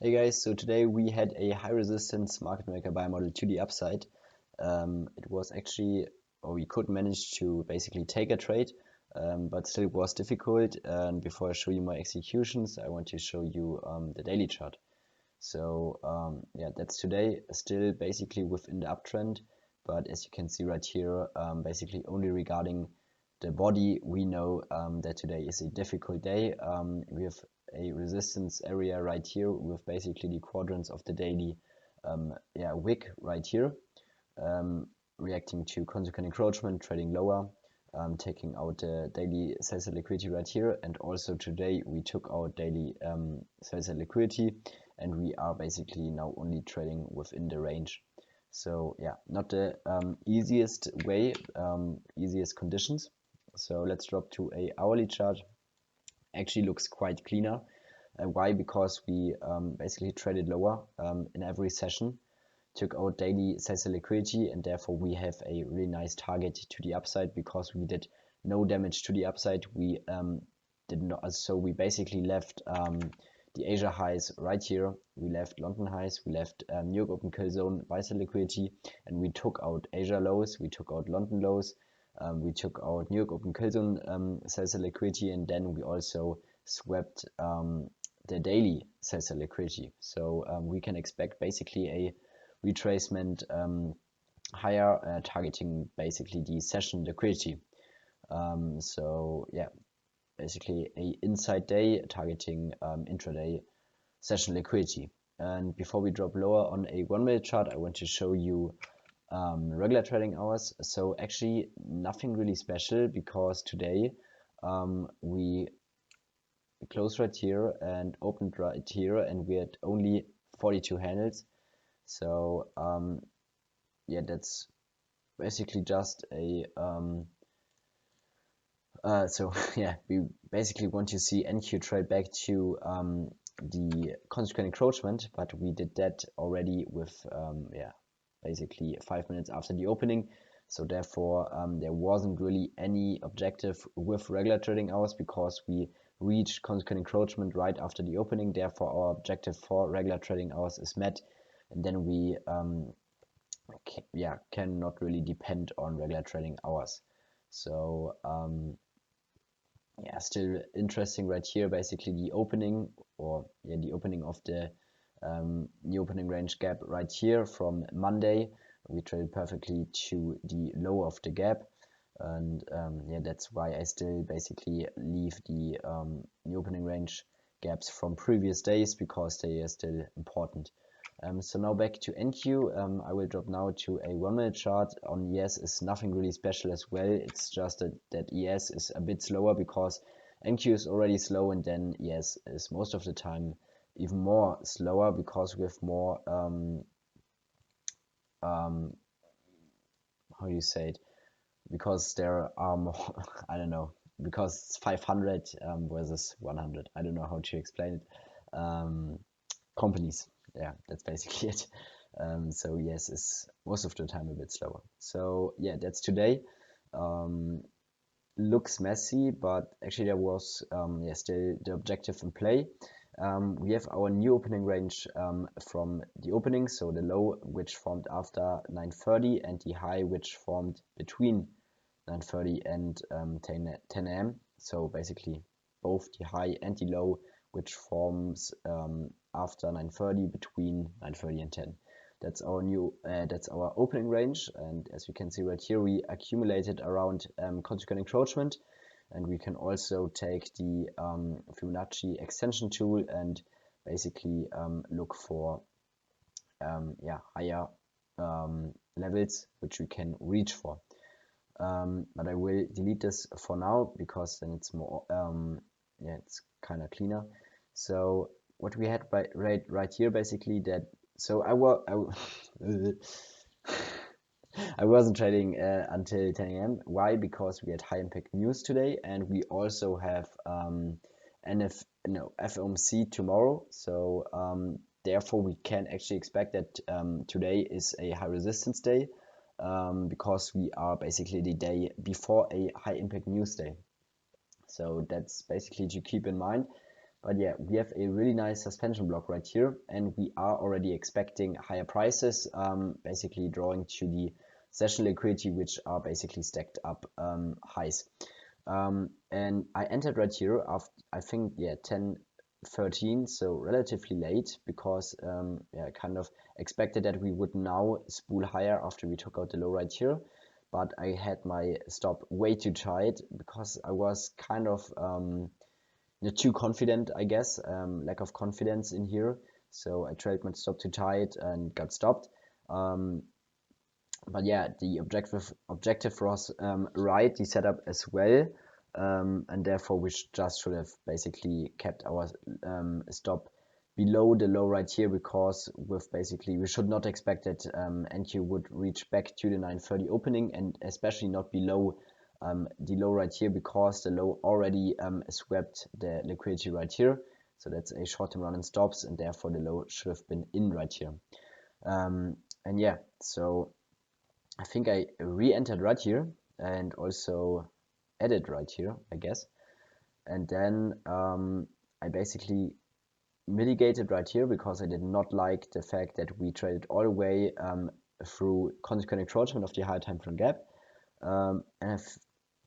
Hey guys, so today we had a high resistance market maker buy model to the upside. It was actually, or we could manage to basically take a trade, but still it was difficult. And before I show you my executions, I want to show you the daily chart. So yeah, that's today, still basically within the uptrend, but as you can see right here, basically only regarding the body, we know that today is a difficult day. We have a resistance area right here with basically the quadrants of the daily wick right here, reacting to consequent encroachment, trading lower, taking out the daily sales and liquidity right here. And also today we took out daily sales and liquidity, and we are basically now only trading within the range. So yeah, not the easiest way, easiest conditions. So let's drop to a hourly chart. Actually looks quite cleaner. Why? Because we basically traded lower in every session, took out daily sales and liquidity, and therefore we have a really nice target to the upside because we did no damage to the upside. We did not, so we basically left the Asia highs right here, we left London highs, we left New York open kill zone buy sell liquidity, and we took out Asia lows, we took out London lows, we took out New York open kill zone sales and liquidity, and then we also swept the daily sales and liquidity. So we can expect basically a retracement higher, targeting basically the session liquidity. So yeah, basically a inside day targeting intraday session liquidity. And before we drop lower on a 1 minute chart, I want to show you regular trading hours. So actually nothing really special, because today we closed right here and opened right here, and we had only 42 handles. So yeah, that's basically just a so yeah, we basically want to see NQ trade back to the consequent encroachment, but we did that already with yeah, basically 5 minutes after the opening. So therefore there wasn't really any objective with regular trading hours, because we reached consequent encroachment right after the opening. Therefore our objective for regular trading hours is met, and then we cannot really depend on regular trading hours. So yeah, still interesting right here, basically the opening, or yeah, the opening of the opening range gap right here from Monday. We traded perfectly to the low of the gap, and yeah, that's why I still basically leave the new opening range gaps from previous days, because they are still important. So now back to NQ. I will drop now to a 1 minute chart. On ES is nothing really special as well. It's just that ES is a bit slower because NQ is already slow, and then ES is most of the time even more slower because we have more how do you say it? Because there are more I don't know, because it's 500 versus 100. I don't know how to explain it. Companies, yeah, that's basically it. So yes, it's most of the time a bit slower. So yeah, that's today. Looks messy, but actually there was yeah, still the objective in play. We have our new opening range from the opening, so the low which formed after 9:30 and the high which formed between 9:30 and 10 a.m. So basically both the high and the low which forms after 9:30, between 9:30 and 10. That's our new that's our opening range, and as you can see right here, we accumulated around consequent encroachment, and we can also take the Fibonacci extension tool and basically look for yeah, higher levels which we can reach for. But I will delete this for now, because then it's more yeah, it's kind of cleaner. So what we had right here, basically, that so I wasn't trading until 10 a.m. Why? Because we had high impact news today, and we also have FOMC tomorrow. So therefore we can actually expect that today is a high resistance day, because we are basically the day before a high impact news day. So that's basically to keep in mind. But yeah, we have a really nice suspension block right here, and we are already expecting higher prices, basically drawing to the session liquidity, which are basically stacked up highs. And I entered right here after, I think, yeah, 10:13, so relatively late, because yeah, I kind of expected that we would now spool higher after we took out the low right here. But I had my stop way too tight because I was kind of too confident, I guess, lack of confidence in here. So I trailed my stop too tight and got stopped. But yeah, the objective was right, the setup as well, and therefore we just should have basically kept our stop below the low right here, because with basically we should not expect that NQ would reach back to the 9:30 opening, and especially not below the low right here, because the low already swept the liquidity right here. So that's a short-term run and stops, and therefore the low should have been in right here. And yeah, so I think I re-entered right here and also added right here, I guess. And then I basically mitigated right here because I did not like the fact that we traded all the way through consequent encroachment of the higher time frame gap. And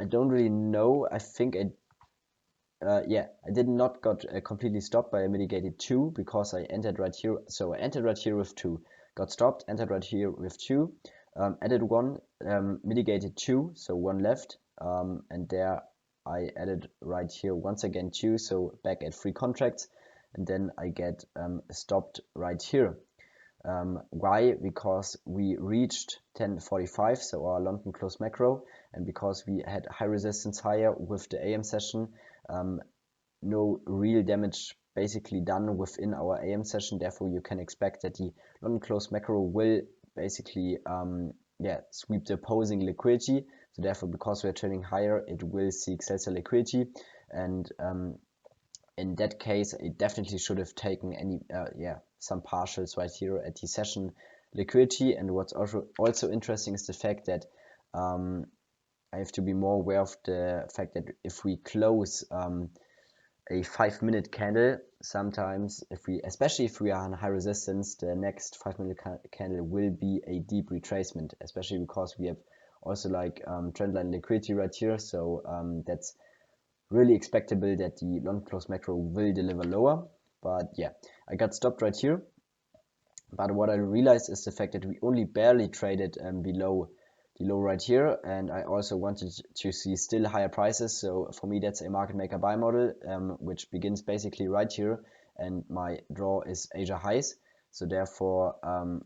I don't really know. I think yeah, I did not got completely stopped, but I mitigated 2 because I entered right here. So I entered right here with 2, got stopped, entered right here with 2, added 1, mitigated 2, so 1 left, and there I added right here once again 2, so back at 3 contracts, and then I get stopped right here. Why? Because we reached 10:45, so our London close macro, and because we had high resistance higher with the AM session, no real damage basically done within our AM session. Therefore, you can expect that the London close macro will basically yeah, sweep the opposing liquidity. So therefore, because we're trading higher, it will seek sell liquidity, and in that case, it definitely should have taken any yeah, some partials right here at the session liquidity. And what's also interesting is the fact that I have to be more aware of the fact that if we close a 5-minute candle, sometimes especially if we are on high resistance, the next 5-minute candle will be a deep retracement, especially because we have also like trendline liquidity right here. So that's really expectable that the long close macro will deliver lower. But yeah, I got stopped right here. But what I realized is the fact that we only barely traded below the low right here, and I also wanted to see still higher prices. So for me, that's a market maker buy model, which begins basically right here, and my draw is Asia highs. So therefore,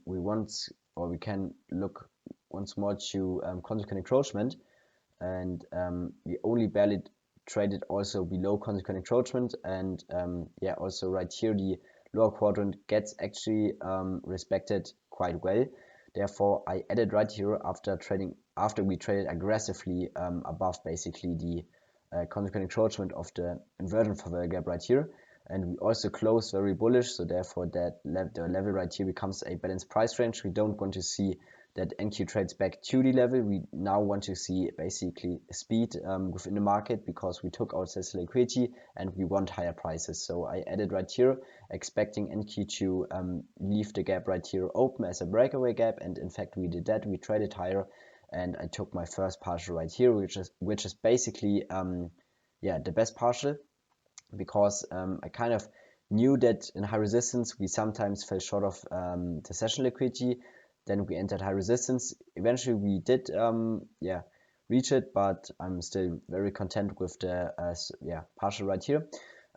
we can look once more to consequent encroachment, and we only barely traded also below consequent encroachment, and yeah, also right here the lower quadrant gets actually respected quite well. Therefore, I added right here after we traded aggressively above basically the consequent encroachment of the inversion favor gap right here, and we also closed very bullish. So therefore, that the level right here becomes a balanced price range. We don't want to see that NQ trades back to the level. We now want to see basically speed within the market, because we took out sell liquidity and we want higher prices. So I added right here, expecting NQ to leave the gap right here open as a breakaway gap, and in fact we did that. We traded higher, and I took my first partial right here, which is basically yeah, the best partial, because I kind of knew that in high resistance we sometimes fell short of the session liquidity. Then we entered high resistance. Eventually we did yeah, reach it, but I'm still very content with the yeah, partial right here.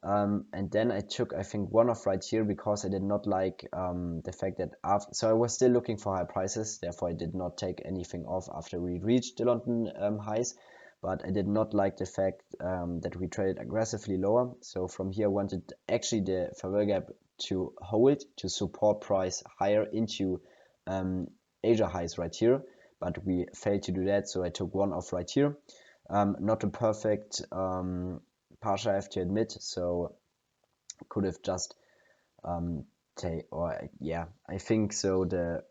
And then I took, I think, one off right here, because I did not like the fact that so I was still looking for high prices. Therefore I did not take anything off after we reached the London highs. But I did not like the fact that we traded aggressively lower. So from here I wanted actually the favor gap to hold, to support price higher into Asia highs right here, but we failed to do that. So I took one off right here. Not a perfect partial, I have to admit. So could have just yeah, I think so.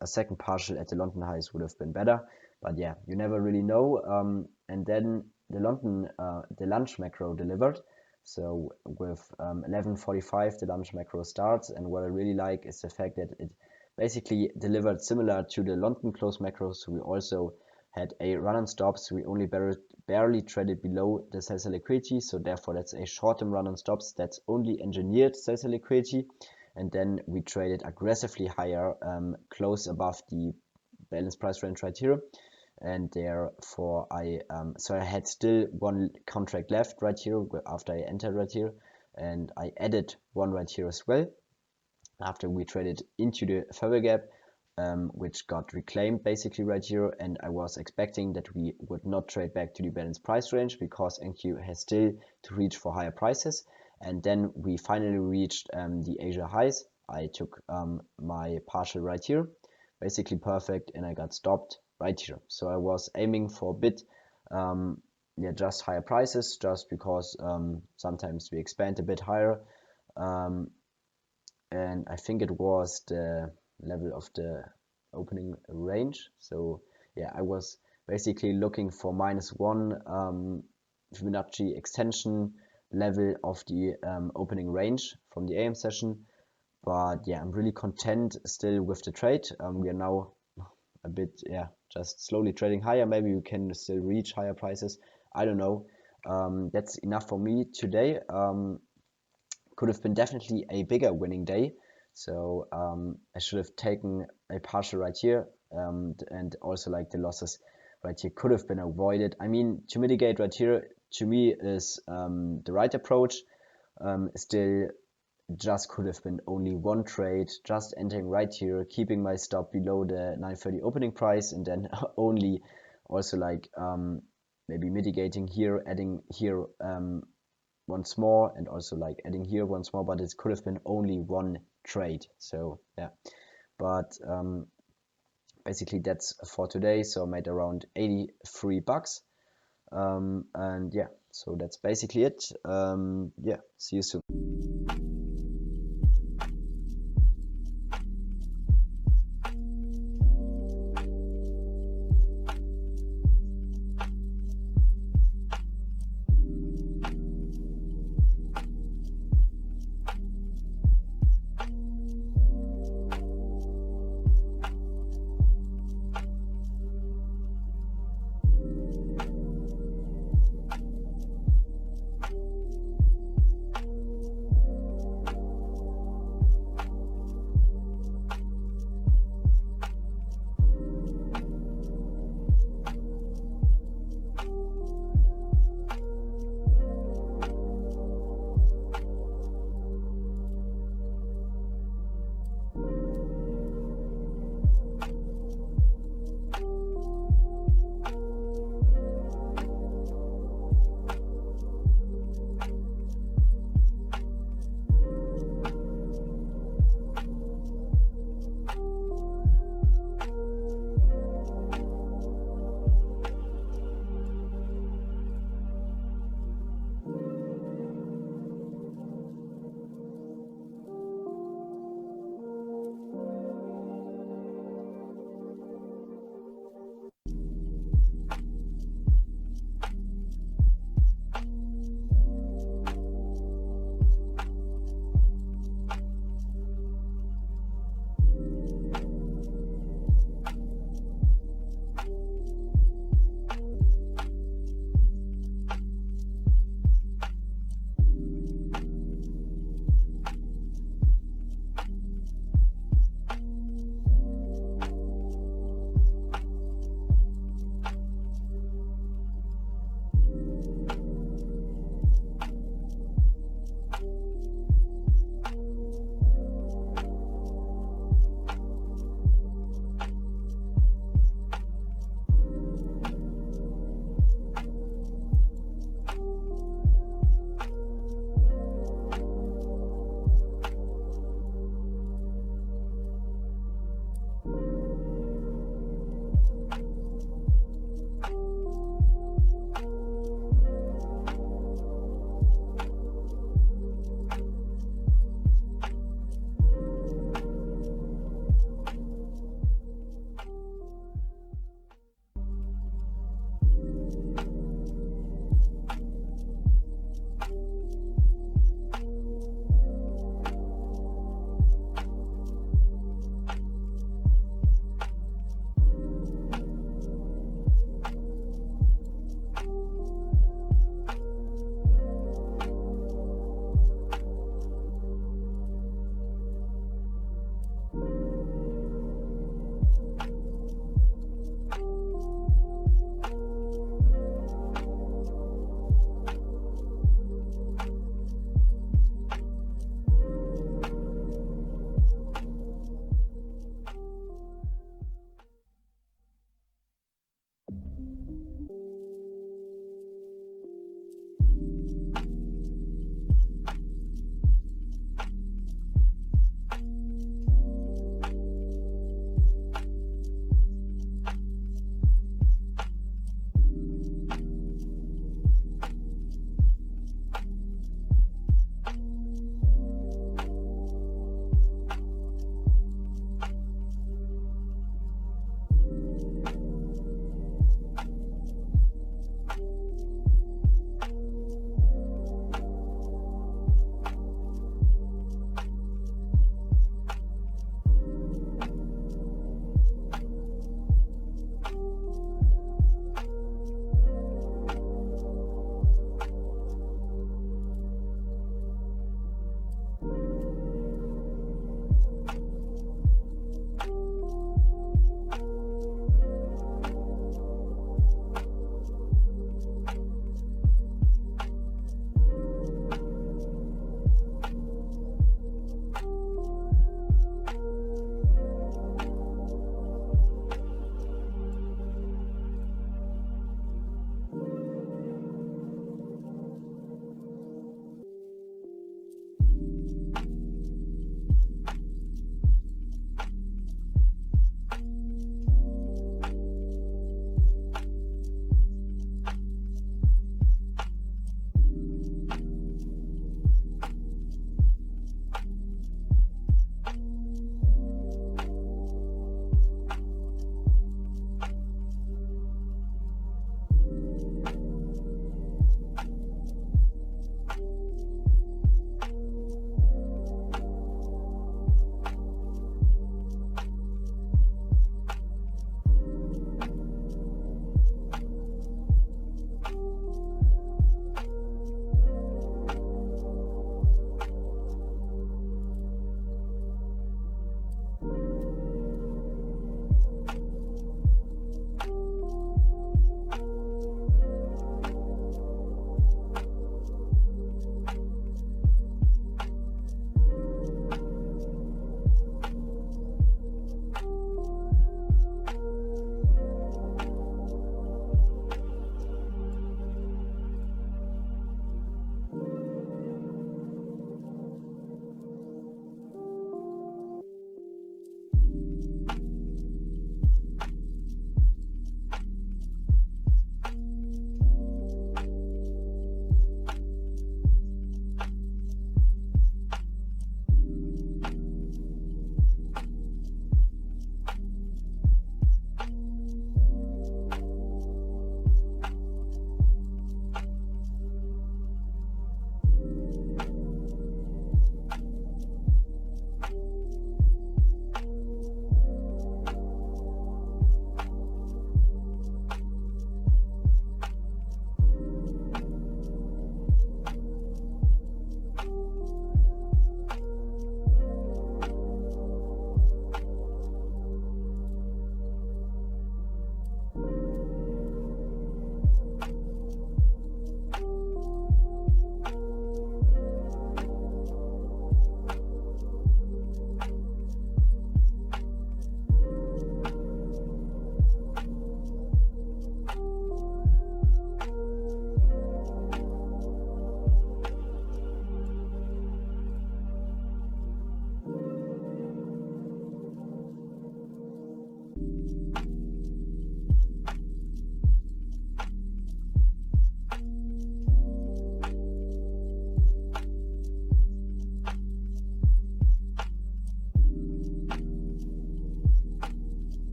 A second partial at the London highs would have been better, but yeah, you never really know. And then the London, the lunch macro delivered. So with 11:45 the lunch macro starts, and what I really like is the fact that it basically delivered similar to the London close macro. So we also had a run on stops. We only barely traded below the sell-side liquidity, so therefore that's a short-term run on stops. That's only engineered sell-side liquidity, and then we traded aggressively higher, close above the balance price range right here. And therefore I had still one contract left right here after I entered right here, and I added one right here as well after we traded into the FOMC gap, which got reclaimed basically right here. And I was expecting that we would not trade back to the balance price range because NQ has still to reach for higher prices. And then we finally reached the Asia highs. I took my partial right here, basically perfect, and I got stopped right here. So I was aiming for a bit just higher prices, just because sometimes we expand a bit higher, and I think it was the level of the opening range. So yeah, I was basically looking for -1 Fibonacci extension level of the opening range from the AM session. But yeah, I'm really content still with the trade. We are now a bit, just slowly trading higher. Maybe we can still reach higher prices. I don't know. That's enough for me today. Could have been definitely a bigger winning day. So I should have taken a partial right here, and also like the losses right here could have been avoided. I mean, to mitigate right here, to me, is the right approach. Still, just could have been only one trade, just entering right here, keeping my stop below the 9:30 opening price, and then only also like maybe mitigating here, adding here once more, and also like adding here once more. But it could have been only one trade. So yeah, but basically that's for today. So I made around 83 bucks, and yeah, so that's basically it. Yeah, see you soon.